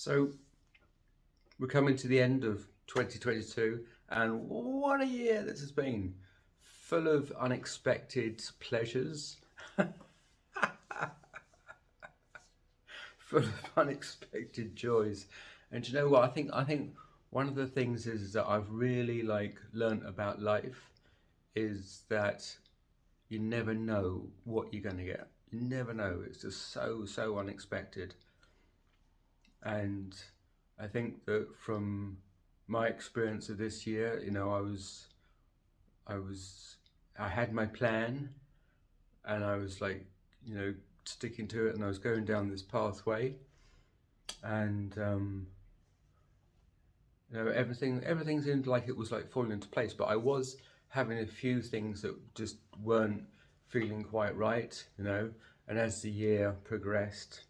So we're coming to the end of 2022, and what a year this has been! Full of unexpected pleasures, full of unexpected joys. And do you know what? I think one of the things is that I've really learnt about life is that you never know what you're going to get. You never know. It's just so unexpected. And I think that from my experience of this year, I was, I had my plan, and I was sticking to it, and I was going down this pathway, and everything seemed like it was like falling into place. But I was having a few things that just weren't feeling quite right, And as the year progressed,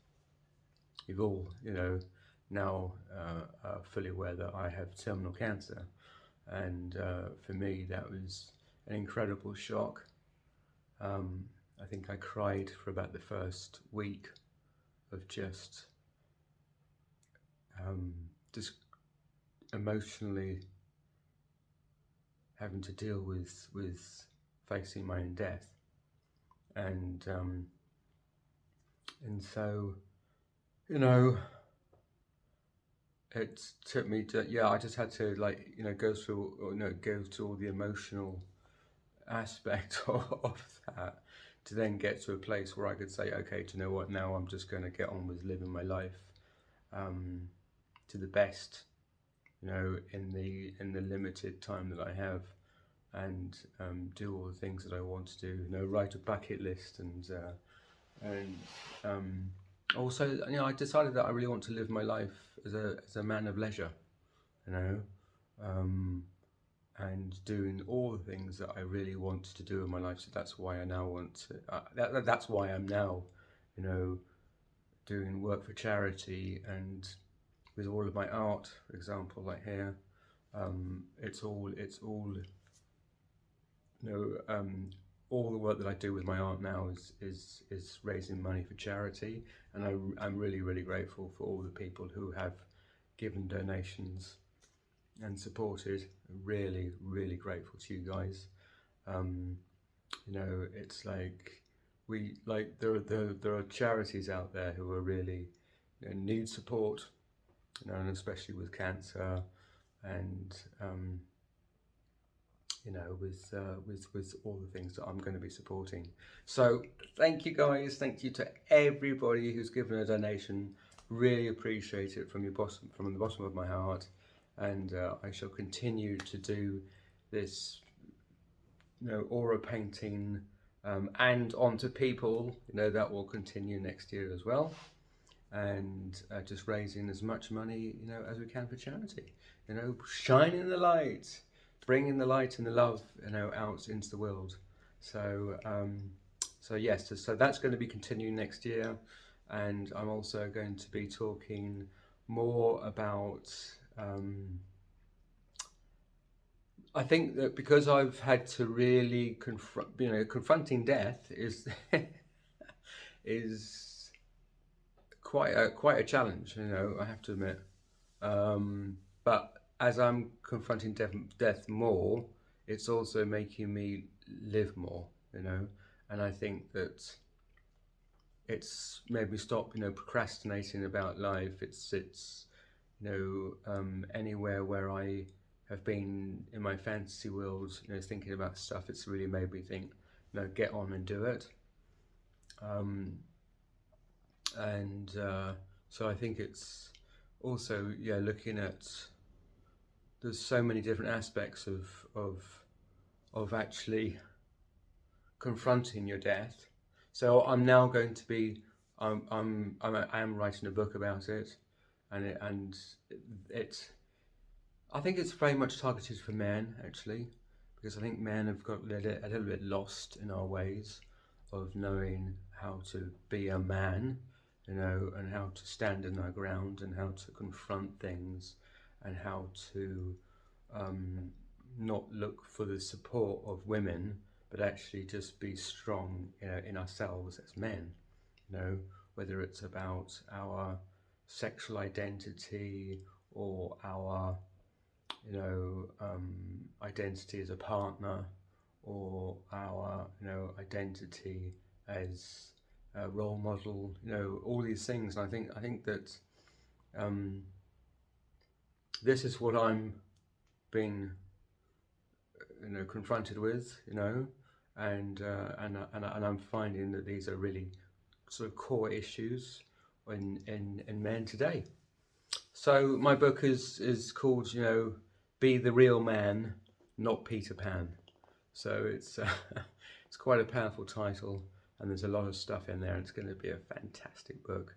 you've all, now are fully aware that I have terminal cancer. And for me, that was an incredible shock. I think I cried for about the first week of just emotionally having to deal with facing my own death. And so, you know, it took me to, I just had to go through, go through all the emotional aspect of that, to then get to a place where I could say, okay, do you know what, now I'm just going to get on with living my life to the best, in the limited time that I have, and do all the things that I want to do, write a bucket list, and also, I decided that I really want to live my life as a man of leisure, you know, and doing all the things that I really want to do in my life. So that's why I now want to. That's why I'm now, doing work for charity, and with all of my art, for example, like here, you know, all the work that I do with my art now is raising money for charity, and I'm really grateful for all the people who have given donations and supported. Really grateful to you guys. It's like there are charities out there who are really, need support, and especially with cancer, and with all the things that I'm going to be supporting. So thank you guys. Thank you to everybody who's given a donation. Really appreciate it from the bottom of my heart. And I shall continue to do this, aura painting, and onto people, that will continue next year as well. And just raising as much money, as we can for charity, shining the light, bringing the light and the love, out into the world. So, yes, so that's going to be continuing next year, and I'm also going to be talking more about. I think that because I've had to really confronting death is is quite a challenge. I have to admit. But as I'm confronting death more, it's also making me live more, And I think that it's made me stop, procrastinating about life. It's anywhere where I have been in my fantasy world, thinking about stuff, it's really made me think, get on and do it. And so I think it's also, looking at, there's so many different aspects of actually confronting your death. So I'm now going to be, I am writing a book about it, and it's, I think it's very much targeted for men, actually, because I think men have got a little bit lost in our ways of knowing how to be a man, and how to stand in our ground, and how to confront things, and how to not look for the support of women, but actually just be strong, in ourselves as men, whether it's about our sexual identity, or our, identity as a partner, or our, identity as a role model, all these things. And I think that um, this is what I'm being, confronted with, and I'm finding that these are really sort of core issues in men today. So my book is called, Be the Real Man, Not Peter Pan. So it's it's quite a powerful title, and there's a lot of stuff in there. It's going to be a fantastic book,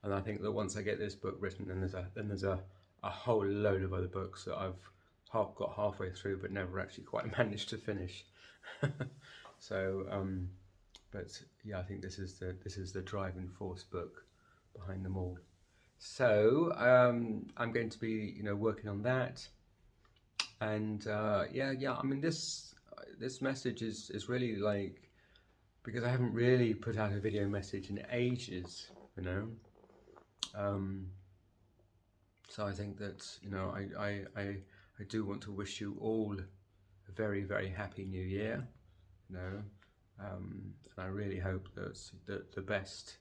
and I think that once I get this book written, then there's a whole load of other books that I've got halfway through but never actually quite managed to finish. So, but yeah, I think this is the driving force book behind them all. So I'm going to be, working on that, and yeah. I mean, this message is really like, because I haven't really put out a video message in ages, So I think that, I do want to wish you all a very, very happy new year, and I really hope that the best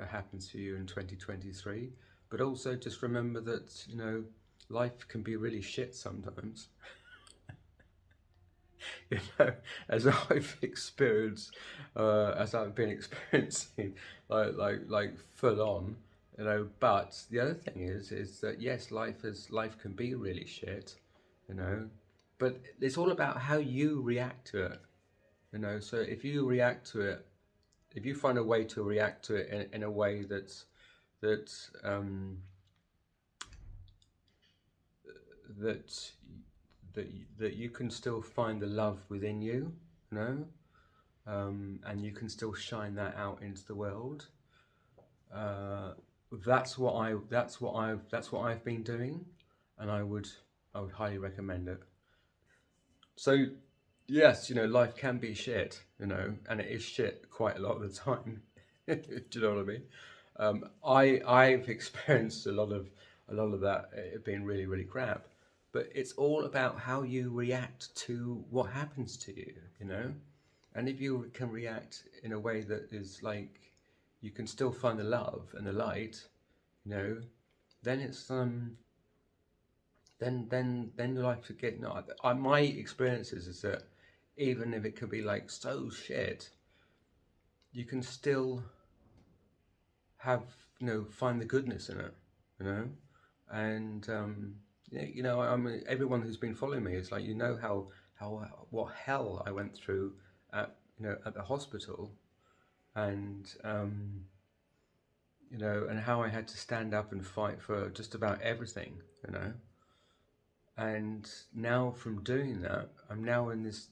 happens for you in 2023. But also just remember that, life can be really shit sometimes. As I've experienced, as I've been experiencing, like full on, But the other thing is that yes, life can be really shit, but it's all about how you react to it, So if you react to it, if you find a way to react to it in a way that that that you can still find the love within you, and you can still shine that out into the world. That's what I've been doing, and I would highly recommend it. So yes, life can be shit, and it is shit quite a lot of the time. Do you know what I mean? I've experienced a lot of that it being really, really crap, but it's all about how you react to what happens to you, and if you can react in a way that is like you can still find the love and the light, then it's then your life could get, my experiences is that even if it could be like so shit, you can still have, find the goodness in it, and I mean, everyone who's been following me is like, how what hell I went through at at the hospital, and and how I had to stand up and fight for just about everything, and now from doing that, I'm now in this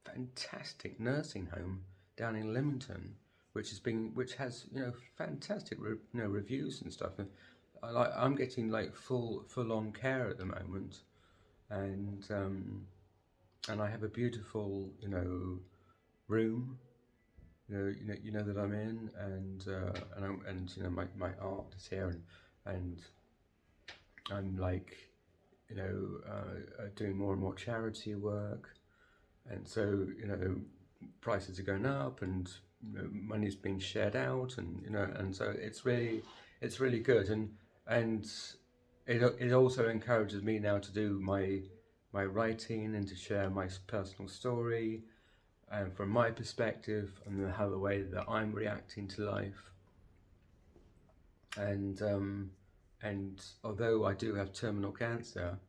fantastic nursing home down in Leamington, which has fantastic reviews and stuff. And I'm getting like full on care at the moment, and I have a beautiful room, that I'm in, my art is here, and I'm like doing more and more charity work, and so prices are going up, and money's being shared out, and and so it's really good, and it also encourages me now to do my writing and to share my personal story, and from my perspective and how the way that I'm reacting to life, and although I do have terminal cancer,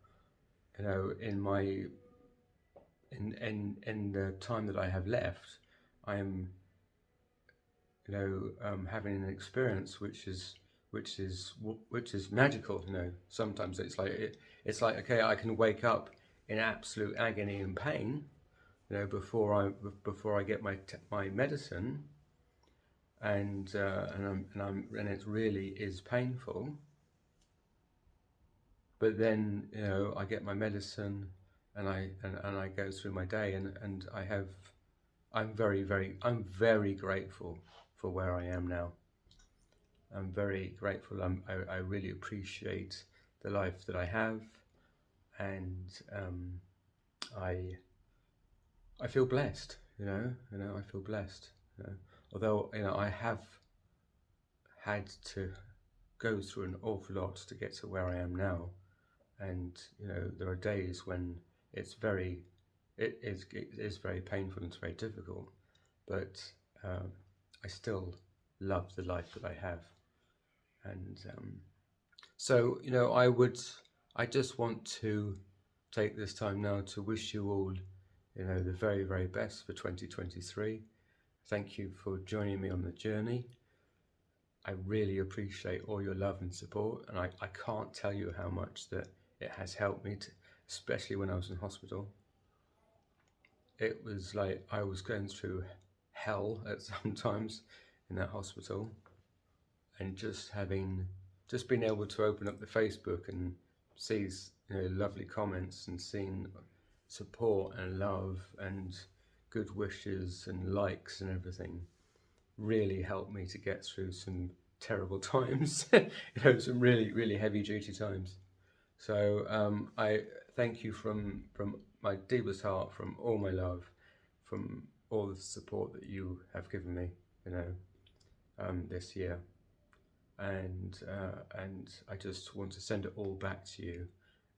in the time that I have left, I am having an experience which is magical. Sometimes it's like okay, I can wake up in absolute agony and pain, before I get my medicine, and it really is painful. But then I get my medicine, and I go through my day, and I'm very grateful for where I am now. I'm very grateful. I really appreciate the life that I have, and I feel blessed. I feel blessed. Although I have had to go through an awful lot to get to where I am now, and there are days when it is very painful and it's very difficult, but I still love the life that I have. And so I just want to take this time now to wish you all the very, very best for 2023. Thank you for joining me on the journey. I really appreciate all your love and support, and I can't tell you how much that it has helped me, especially when I was in hospital. It was like I was going through hell at some times in that hospital, and just being able to open up the Facebook and see lovely comments and seeing support and love and good wishes and likes and everything really helped me to get through some terrible times, some really, really heavy duty times. So I thank you from my deepest heart, from all my love, from all the support that you have given me, this year. And I just want to send it all back to you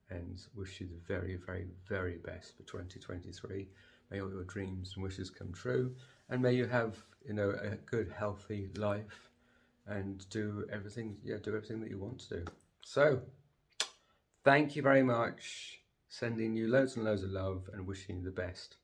and wish you the very, very, very best for 2023. May all your dreams and wishes come true, and may you have a good, healthy life, and do everything that you want to do. So thank you very much. Sending you loads and loads of love and wishing you the best.